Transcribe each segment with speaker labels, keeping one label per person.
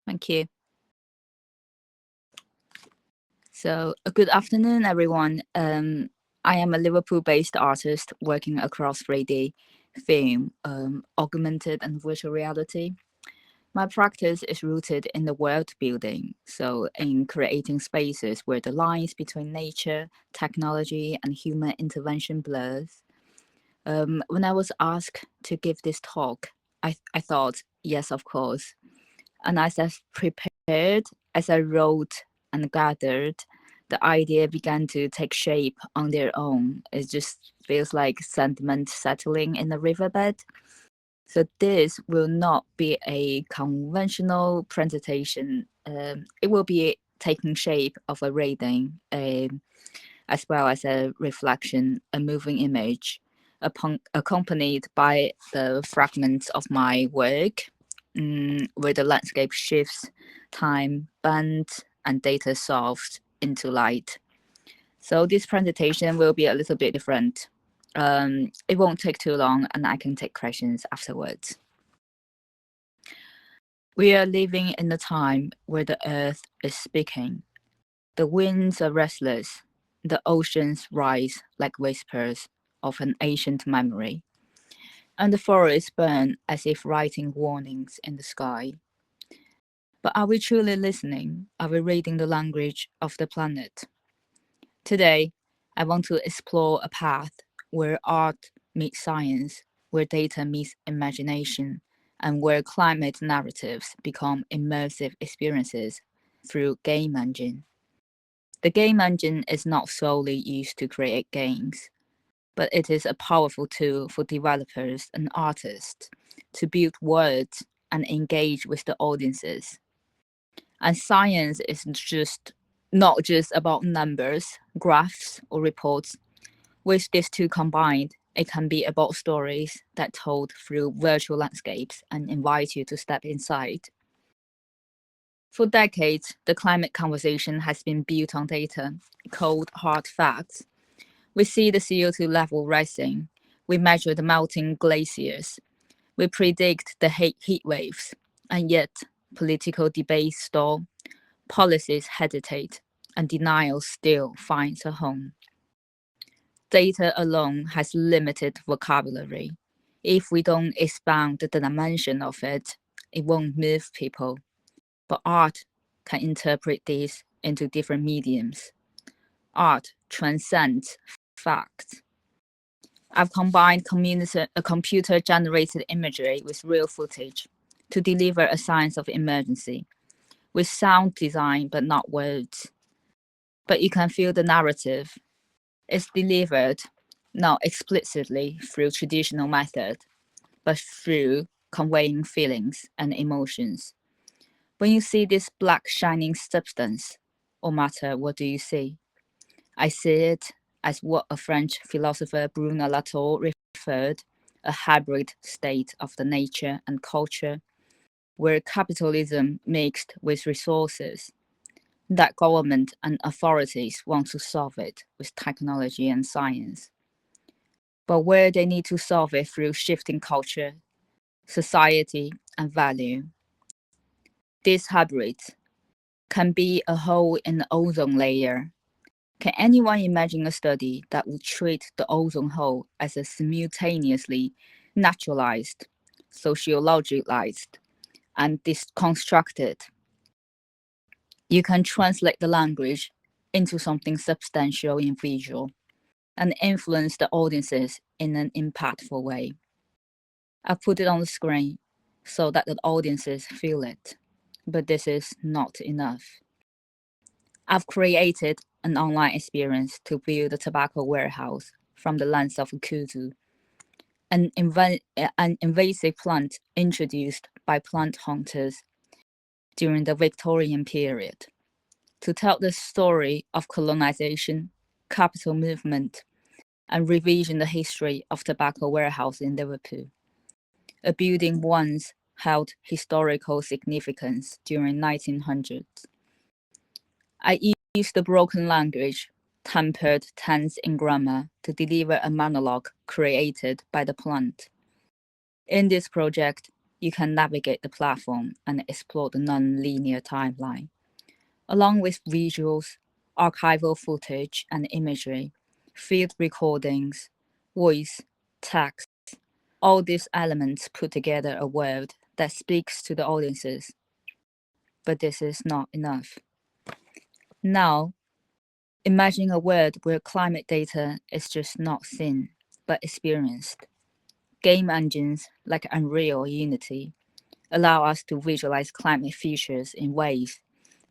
Speaker 1: Thank you. So, good afternoon, everyone. I am a Liverpool-based artist working across 3D, film, augmented and virtual reality. My practice is rooted in the world building, so in creating spaces where the lines between nature, technology, and human intervention blurs. When I was asked to give this talk, I thought, yes, of course. And as I prepared, as I wrote and gathered, the idea began to take shape on their own. It just feels like sentiment settling in the riverbed. So this will not be a conventional presentation. It will be taking shape of a reading, as well as a reflection, a moving image, accompanied by the fragments of my work, where the landscape shifts, time bends, and data solved into light. So this presentation will be a little bit different. It won't take too long, and I can take questions afterwards. We are living in a time where the earth is speaking. The winds are restless. The oceans rise like whispers of an ancient memory. And the forests burn as if writing warnings in the sky. But are we truly listening? Are we reading the language of the planet? Today, I want to explore a path where art meets science, where data meets imagination, and where climate narratives become immersive experiences through game engine. The game engine is not solely used to create games, but it is a powerful tool for developers and artists to build worlds and engage with the audiences. And science is not just about numbers, graphs, or reports. With these two combined, it can be about stories that told through virtual landscapes and invite you to step inside. For decades, the climate conversation has been built on data, cold, hard facts. We see the CO2 level rising. We measure the melting glaciers. We predict the heat waves. And yet, political debates stall, policies hesitate, and denial still finds a home. Data alone has limited vocabulary. If we don't expound the dimension of it, it won't move people. But art can interpret these into different mediums. Art transcends facts. I've combined computer-generated imagery with real footage to deliver a science of emergency, with sound design but not words. But you can feel the narrative. It's delivered not explicitly through traditional method, but through conveying feelings and emotions. When you see this black shining substance, or matter, what do you see? I see it as what a French philosopher Bruno Latour referred, a hybrid state of the nature and culture, where capitalism mixed with resources, that government and authorities want to solve it with technology and science, but where they need to solve it through shifting culture, society, and value. This hybrid can be a hole in the ozone layer. Can anyone imagine a study that would treat the ozone hole as a simultaneously naturalized, sociologicalized, and deconstructed? You can translate the language into something substantial and visual and influence the audiences in an impactful way. I put it on the screen so that the audiences feel it, but this is not enough. I've created an online experience to view the tobacco warehouse from the lens of kudu, an invasive plant introduced by plant hunters during the Victorian period, to tell the story of colonization, capital movement, and revision the history of tobacco warehouse in Liverpool. A building once held historical significance during 1900s. I used the broken language, tempered tense in grammar, to deliver a monologue created by the plant. In this project, you can navigate the platform and explore the non-linear timeline. Along with visuals, archival footage and imagery, field recordings, voice, text, all these elements put together a world that speaks to the audiences. But this is not enough. Now, imagine a world where climate data is just not seen, but experienced. Game engines like Unreal or Unity allow us to visualize climate features in ways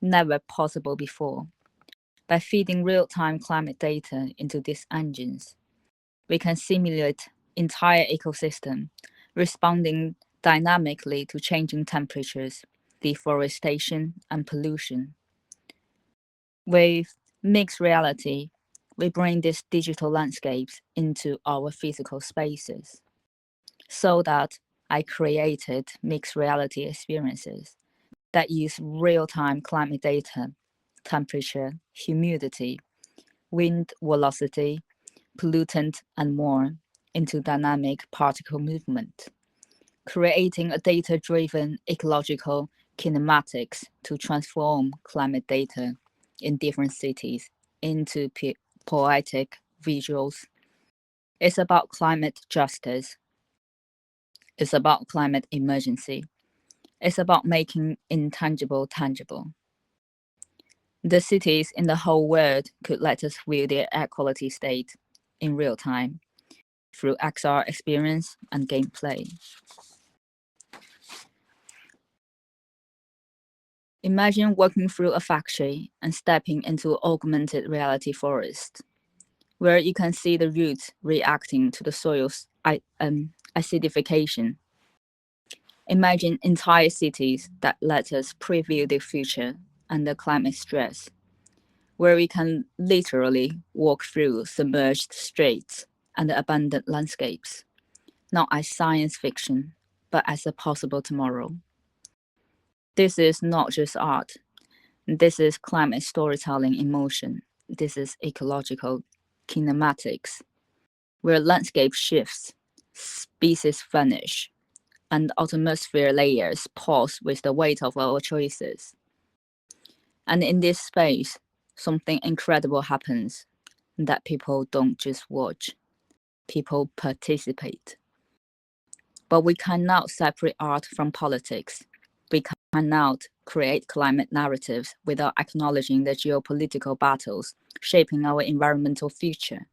Speaker 1: never possible before. By feeding real-time climate data into these engines, we can simulate entire ecosystem, responding dynamically to changing temperatures, deforestation, and pollution. With mixed reality, we bring these digital landscapes into our physical spaces. So that I created mixed reality experiences that use real-time climate data, temperature, humidity, wind velocity, pollutant, and more into dynamic particle movement, creating a data-driven ecological kinematics to transform climate data in different cities into poetic visuals. It's about climate justice. It's about climate emergency. It's about making intangible tangible. The cities in the whole world could let us view their air quality state in real time through XR experience and gameplay. Imagine walking through a factory and stepping into augmented reality forest, where you can see the roots reacting to the soil's acidification. Imagine entire cities that let us preview the future under climate stress, where we can literally walk through submerged streets and abandoned landscapes, not as science fiction, but as a possible tomorrow. This is not just art. This is climate storytelling in motion. This is ecological kinematics, where landscape shifts, species vanish, and atmosphere layers pause with the weight of our choices. And in this space, something incredible happens that people don't just watch, people participate. But we cannot separate art from politics. We cannot create climate narratives without acknowledging the geopolitical battles shaping our environmental future.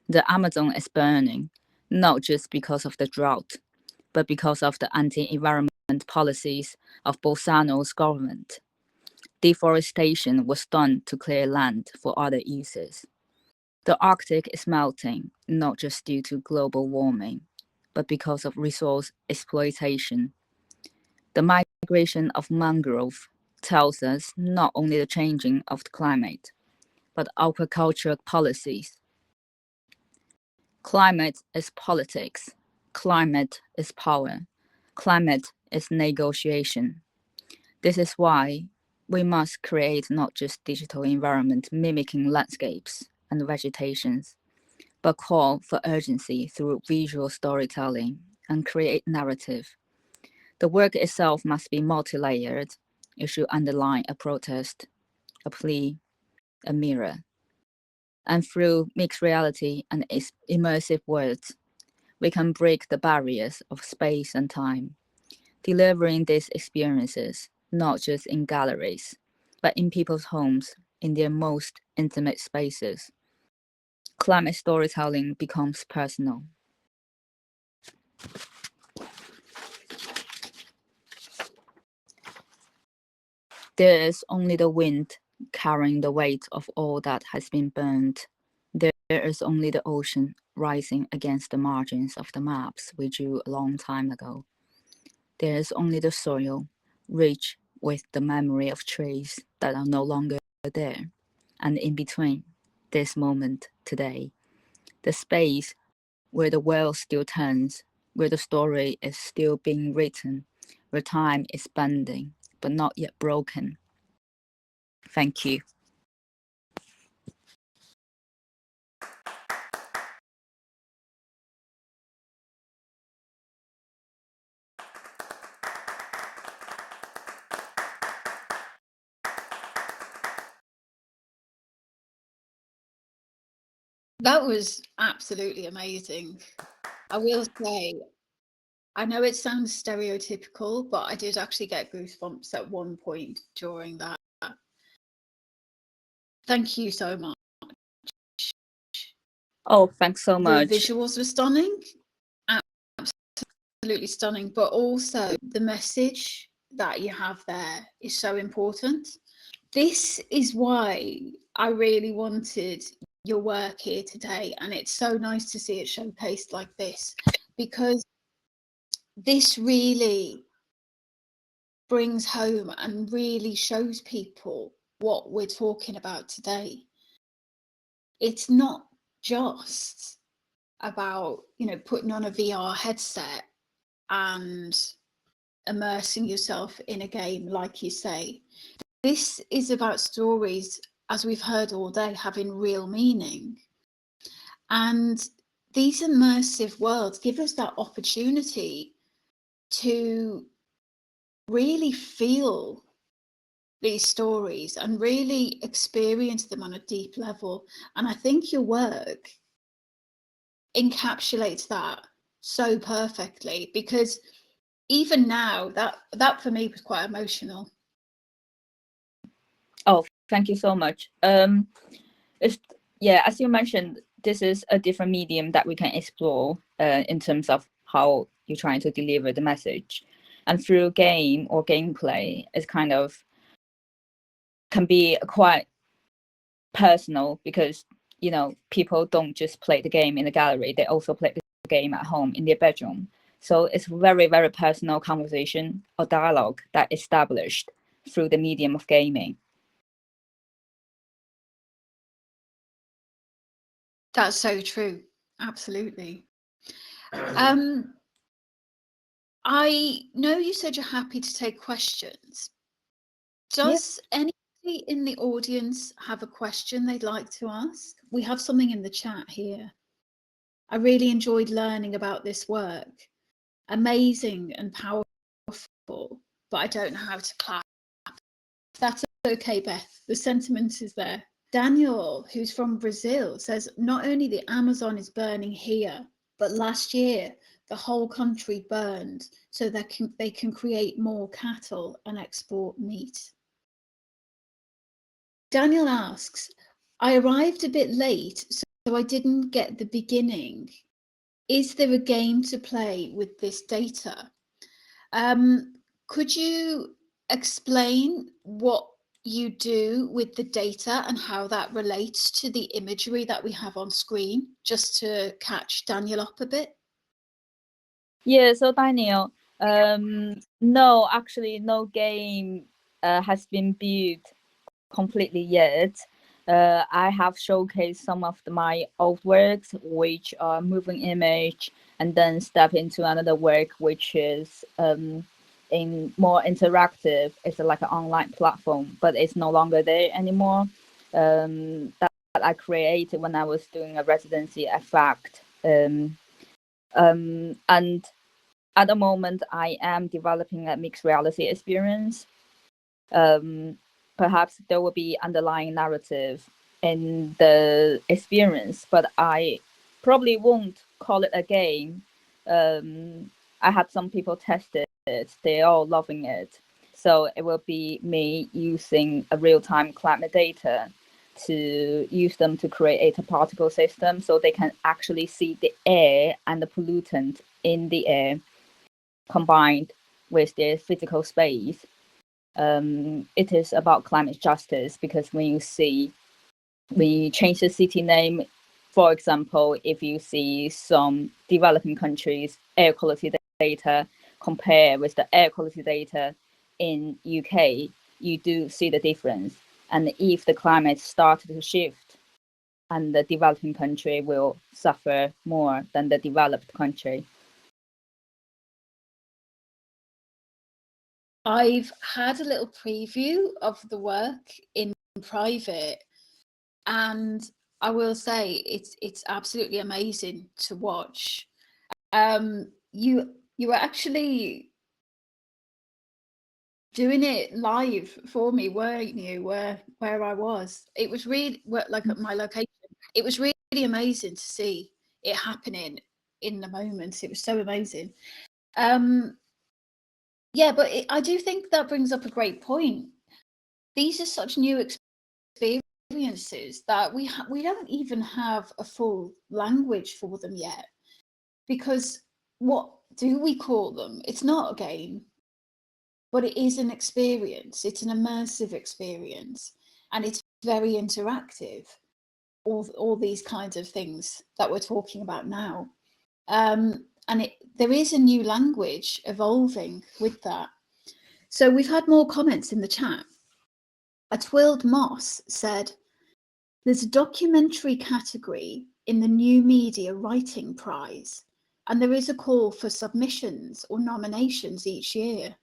Speaker 1: The Amazon is burning, not just because of the drought, but because of the anti-environment policies of Bolsonaro's government. Deforestation was done to clear land for other uses. The Arctic is melting, not just due to global warming, but because of resource exploitation. The migration of mangrove tells us not only the changing of the climate, but aquaculture policies. Climate is politics. Climate is power. Climate is negotiation. This is why we must create not just digital environment mimicking landscapes and vegetations, but call for urgency through visual storytelling and create narrative. The work itself must be multi-layered. It should underline a protest, a plea, a mirror. And through mixed reality and immersive words, we can break the barriers of space and time, delivering these experiences not just in galleries, but in people's homes, in their most intimate spaces. Climate storytelling becomes personal. There is only the wind carrying the weight of all that has been burned. There is only the ocean rising against the margins of the maps we drew a long time ago. There is only the soil, rich with the memory of trees that are no longer there. And in between, this moment today, the space where the world still turns, where the story is still being written, where time is bending, but not yet broken. Thank you.
Speaker 2: That was absolutely amazing. I will say, I know it sounds stereotypical, but I did actually get goosebumps at one point during that. Thank you so much.
Speaker 1: Oh, thanks so
Speaker 2: The
Speaker 1: much.
Speaker 2: visuals were stunning, absolutely stunning, but also the message that you have there is so important. This is why I really wanted your work here today, and it's so nice to see it showcased like this, because this really brings home and really shows people what we're talking about today. It's not just about, you know, putting on a VR headset and immersing yourself in a game, like you say. This is about stories, as we've heard all day, having real meaning. And these immersive worlds give us that opportunity to really feel these stories and really experience them on a deep level. And I think your work encapsulates that so perfectly, because even now, that for me was quite emotional.
Speaker 1: Oh, thank you so much. Yeah, as you mentioned, this is a different medium that we can explore in terms of how you're trying to deliver the message. And through game or gameplay, it's kind of can be quite personal, because, you know, people don't just play the game in the gallery, they also play the game at home in their bedroom. So it's very, very personal conversation or dialogue that established through the medium of gaming.
Speaker 2: That's so true. Absolutely. I know you said you're happy to take questions. Does anybody in the audience have a question they'd like to ask? We have something in the chat here. I really enjoyed learning about this work. Amazing and powerful, but I don't know how to clap. That's okay, Beth. The sentiment is there. Daniel, who's from Brazil, says not only the Amazon is burning here, but last year the whole country burned so that they can create more cattle and export meat. Daniel asks, I arrived a bit late, so I didn't get the beginning. Is there a game to play with this data? Could you explain what you do with the data and how that relates to the imagery that we have on screen, just to catch Daniel up a bit?
Speaker 1: Yeah, so Daniel, no, actually, no game has been built completely yet. I have showcased some of my old works, which are moving image, and then step into another work, which is in more interactive. It's like an online platform, but it's no longer there anymore. That I created when I was doing a residency at FACT. And at the moment, I am developing a mixed reality experience. Perhaps there will be underlying narrative in the experience, but I probably won't call it a game. I had some people test it, they're all loving it. So it will be me using a real-time climate data to use them to create a particle system, so they can actually see the air and the pollutant in the air combined with their physical space. It is about climate justice, because when you change the city name, for example, if you see some developing countries air quality data compare with the air quality data in UK, you do see the difference. And if the climate started to shift, and the developing country will suffer more than the developed country.
Speaker 2: I've had a little preview of the work in private, and I will say it's absolutely amazing to watch. You were actually doing it live for me, weren't you? Where I was, it was really like at my location. It was really amazing to see it happening in the moment. It was so amazing. Yeah, but I do think that brings up a great point. These are such new experiences that we don't even have a full language for them yet. Because what do we call them? It's not a game, but it is an experience. It's an immersive experience, and it's very interactive. All these kinds of things that we're talking about now. And there is a new language evolving with that. So we've had more comments in the chat. A Twilled Moss said, there's a documentary category in the New Media Writing Prize, and there is a call for submissions or nominations each year.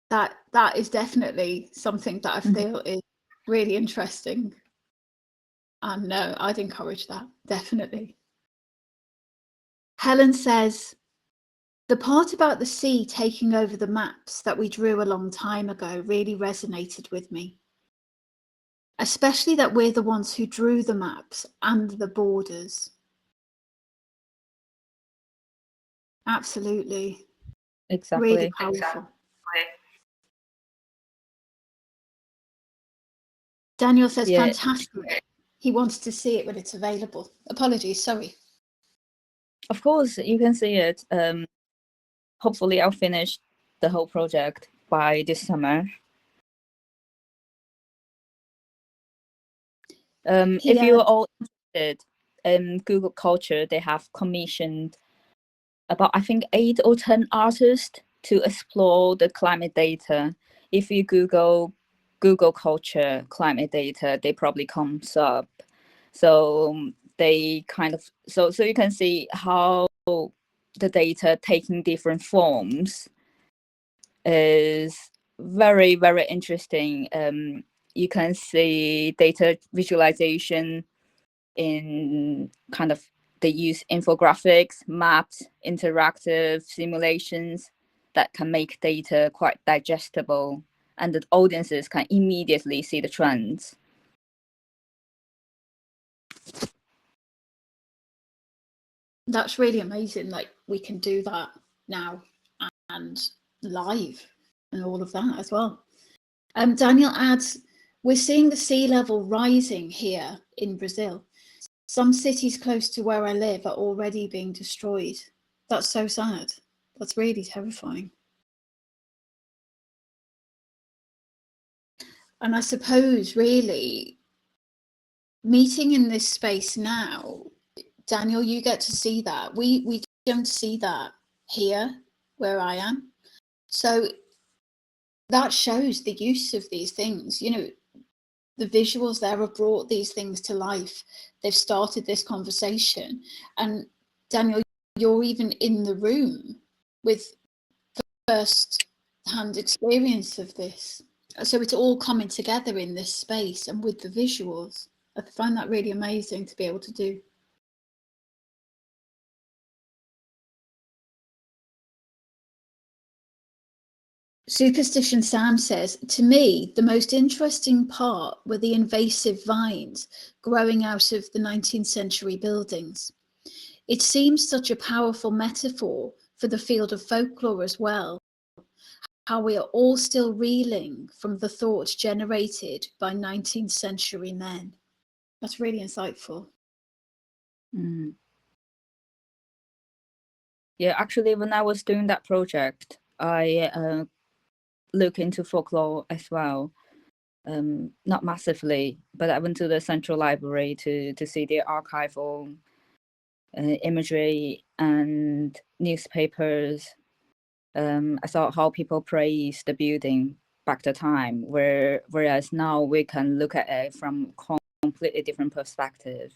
Speaker 2: That is definitely something that I feel is really interesting. And no, I'd encourage that, definitely. Helen says, the part about the sea taking over the maps that we drew a long time ago really resonated with me. Especially that we're the ones who drew the maps and the borders. Absolutely.
Speaker 1: Exactly.
Speaker 2: Really powerful. Exactly. Daniel says, yeah. Fantastic. He wants to see it when it's available. Apologies, sorry.
Speaker 1: Of course, you can see it. Hopefully I'll finish the whole project by this summer. If you're all interested in Google Culture, they have commissioned about, I think, 8 or 10 artists to explore the climate data. If you Google Culture climate data, they probably comes up. So they kind of, so you can see how the data taking different forms is very, very interesting. You can see data visualization in kind of, they use infographics, maps, interactive simulations that can make data quite digestible, and the audiences can immediately see the trends.
Speaker 2: That's really amazing. Like, we can do that now and live and all of that as well. Daniel adds, we're seeing the sea level rising here in Brazil. Some cities close to where I live are already being destroyed. That's so sad. That's really terrifying. And I suppose, really, meeting in this space now, Daniel, you get to see that. We don't see that here where I am. So that shows the use of these things. You know, the visuals there have brought these things to life. They've started this conversation. And Daniel, you're even in the room with first-hand experience of this. So it's all coming together in this space and with the visuals. I find that really amazing to be able to do. Superstition Sam says, to me, the most interesting part were the invasive vines growing out of the 19th century buildings. It seems such a powerful metaphor for the field of folklore as well, how we are all still reeling from the thoughts generated by 19th century men. That's really insightful.
Speaker 1: Mm. Yeah, actually, when I was doing that project, I look into folklore as well. Not massively, but I went to the Central Library to see the archival imagery and newspapers. I saw how people praise the building back the time, whereas now we can look at it from completely different perspective.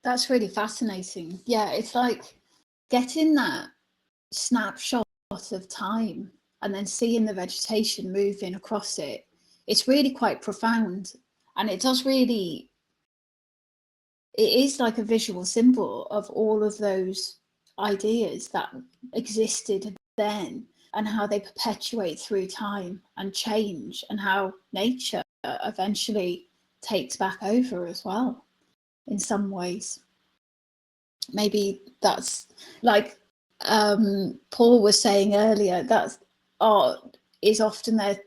Speaker 2: That's really fascinating. Yeah, it's like getting that snapshot of time and then seeing the vegetation moving across it. It's really quite profound, and it does really, it is like a visual symbol of all of those ideas that existed then and how they perpetuate through time and change, and how nature eventually takes back over as well in some ways. Maybe that's like Paul was saying earlier, that art is often there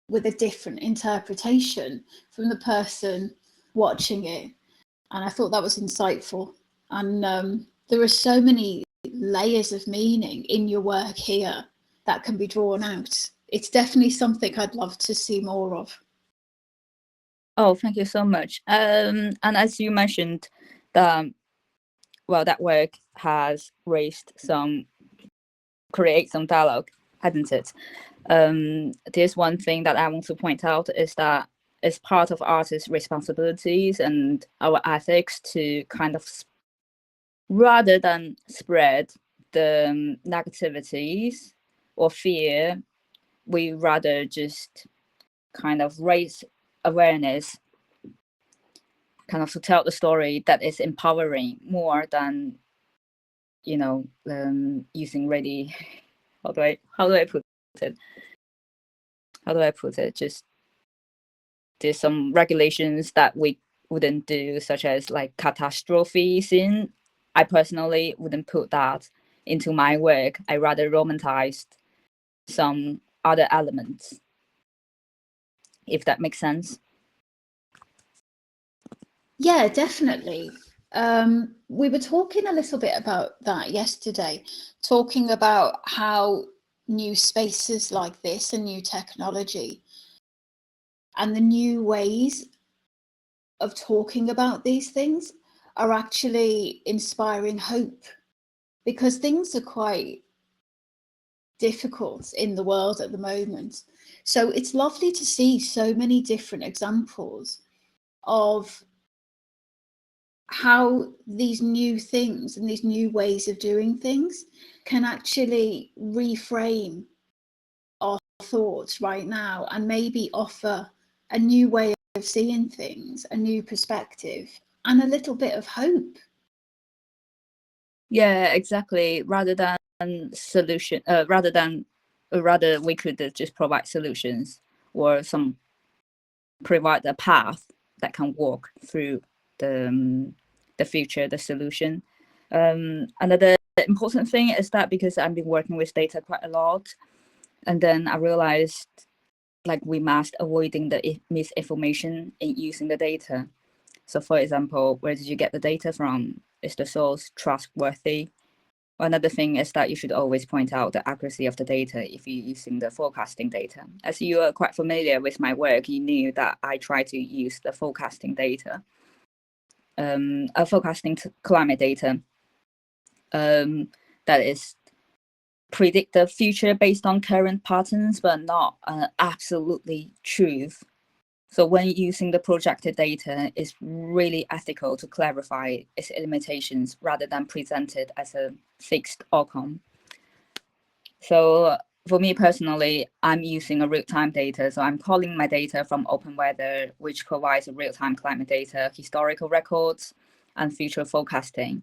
Speaker 2: with a different interpretation from the person watching it. And I thought that was insightful. And there are so many layers of meaning in your work here that can be drawn out. It's definitely something I'd love to see more of.
Speaker 1: Oh, thank you so much. And as you mentioned, that work has create some dialogue, hasn't it? There's one thing that I want to point out is that it's part of artists' responsibilities and our ethics to kind of, rather than spread the negativities or fear, we rather just kind of raise awareness, kind of to tell the story that is empowering more than, using really, how do I put it? Just there's some regulations that we wouldn't do, such as like catastrophe scene. I personally wouldn't put that into my work. I rather romanticized some other elements, if that makes sense.
Speaker 2: Yeah, definitely. We were talking a little bit about that yesterday, talking about how new spaces like this and new technology and the new ways of talking about these things are actually inspiring hope, because things are quite difficult in the world at the moment. So it's lovely to see so many different examples of how these new things and these new ways of doing things can actually reframe our thoughts right now and maybe offer a new way of seeing things, a new perspective, and a little bit of hope.
Speaker 1: Yeah, exactly. Rather we could just provide solutions or provide a path that can walk through the future, the solution. Another important thing is that because I've been working with data quite a lot, and then I realized like we must avoiding the misinformation in using the data. So for example, where did you get the data from? Is the source trustworthy? Another thing is that you should always point out the accuracy of the data if you're using the forecasting data. As you are quite familiar with my work, you knew that I try to use the forecasting data, forecasting climate data that is predict the future based on current patterns, but not absolutely truth. So when using the projected data, it's really ethical to clarify its limitations rather than present it as a fixed outcome. So for me personally, I'm using a real-time data. So I'm calling my data from Open Weather, which provides real-time climate data, historical records, and future forecasting.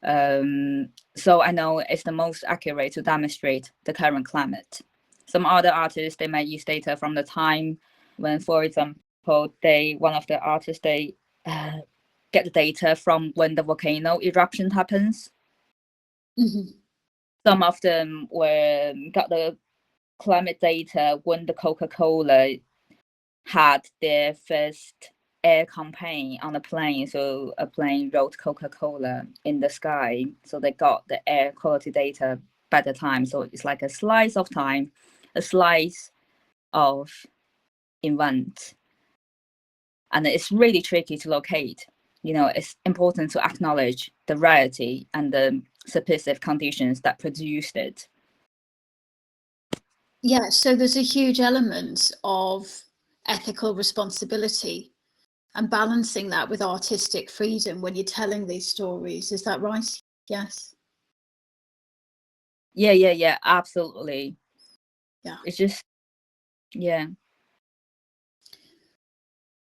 Speaker 1: So I know it's the most accurate to demonstrate the current climate. Some other artists, they might use data from the time when, for example, one of the artists, they get the data from when the volcano eruption happens.
Speaker 2: Mm-hmm.
Speaker 1: Some of them got the climate data when the Coca-Cola had their first air campaign on a plane. So a plane wrote Coca-Cola in the sky. So they got the air quality data by the time. So it's like a slice of time, a slice of event. And it's really tricky to locate. It's important to acknowledge the rarity and the specific conditions that produced it.
Speaker 2: Yeah, so there's a huge element of ethical responsibility and balancing that with artistic freedom when you're telling these stories. Is that right? Yes.
Speaker 1: Yeah, absolutely.
Speaker 2: Yeah.
Speaker 1: It's just, yeah.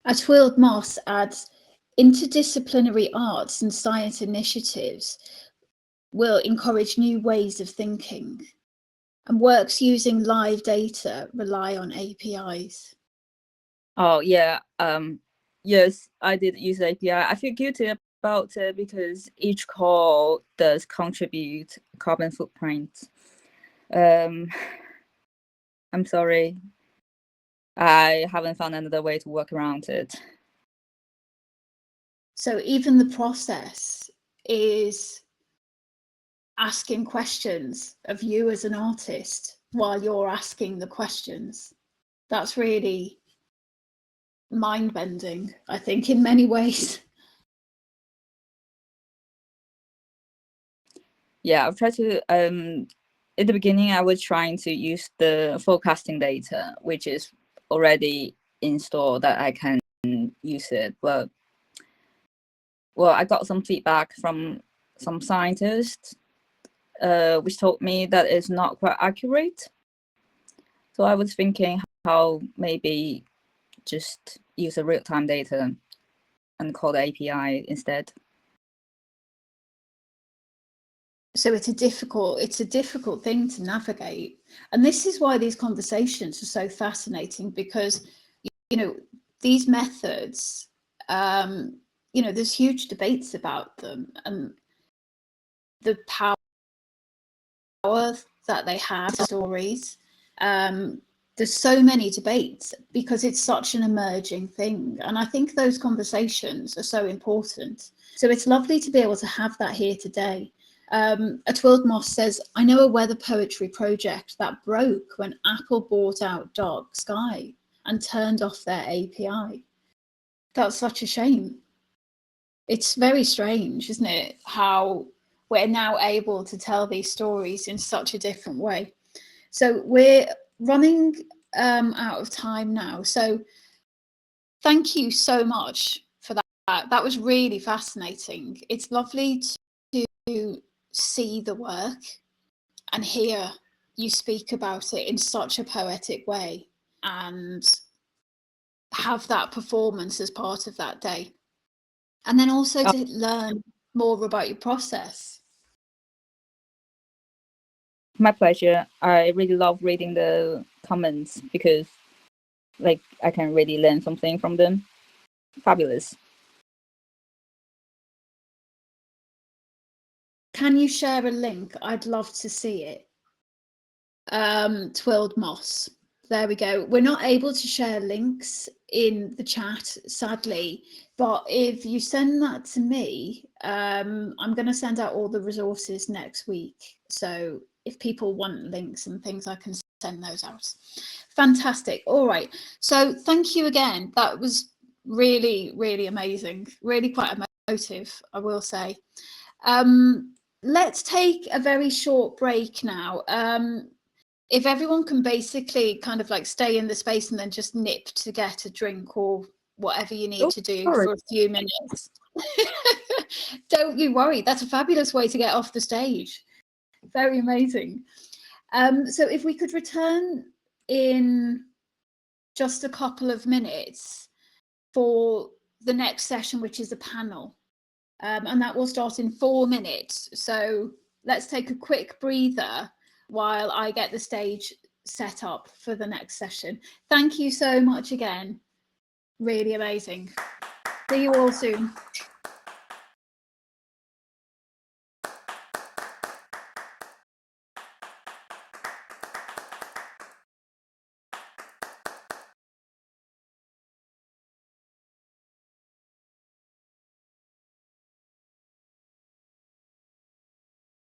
Speaker 2: Atwild Moss adds, interdisciplinary arts and science initiatives will encourage new ways of thinking, and works using live data rely on APIs.
Speaker 1: Oh yeah, yes, I did use API. I feel guilty about it because each call does contribute carbon footprint. I'm sorry, I haven't found another way to work around it.
Speaker 2: So even the process is asking questions of you as an artist while you're asking the questions. That's really mind-bending, I think, in many ways.
Speaker 1: Yeah, I've tried to, in the beginning, I was trying to use the forecasting data, which is already installed that I can use it. But, well, I got some feedback from some scientists, which told me that it's not quite accurate. So I was thinking how maybe just use a real-time data and call the API instead.
Speaker 2: So it's a difficult thing to navigate, and this is why these conversations are so fascinating, because you know these methods, you know, there's huge debates about them and the power that they have, stories. There's so many debates because it's such an emerging thing, and I think those conversations are so important. So it's lovely to be able to have that here today. Atwild Moss says, I know a weather poetry project that broke when Apple bought out Dark Sky and turned off their API. That's such a shame. It's very strange, isn't it, how we're now able to tell these stories in such a different way. So we're running out of time now. So thank you so much for that. That was really fascinating. It's lovely to see the work and hear you speak about it in such a poetic way and have that performance as part of that day. And then also to learn more about your process.
Speaker 1: My pleasure. I really love reading the comments because like I can really learn something from them. Fabulous.
Speaker 2: Can you share a link? I'd love to see it. Twilled Moss. There we go. We're not able to share links in the chat, sadly, but if you send that to me, I'm going to send out all the resources next week. So if people want links and things, I can send those out. Fantastic. All right. So thank you again. That was really, really amazing. Really quite emotive, I will say. Let's take a very short break now. If everyone can basically kind of like stay in the space and then just nip to get a drink or whatever you need to do for a few minutes. Don't you worry, that's a fabulous way to get off the stage. Very amazing. So if we could return in just a couple of minutes for the next session, which is a panel. And that will start in 4 minutes. So let's take a quick breather while I get the stage set up for the next session. Thank you so much again. Really amazing. See you all soon.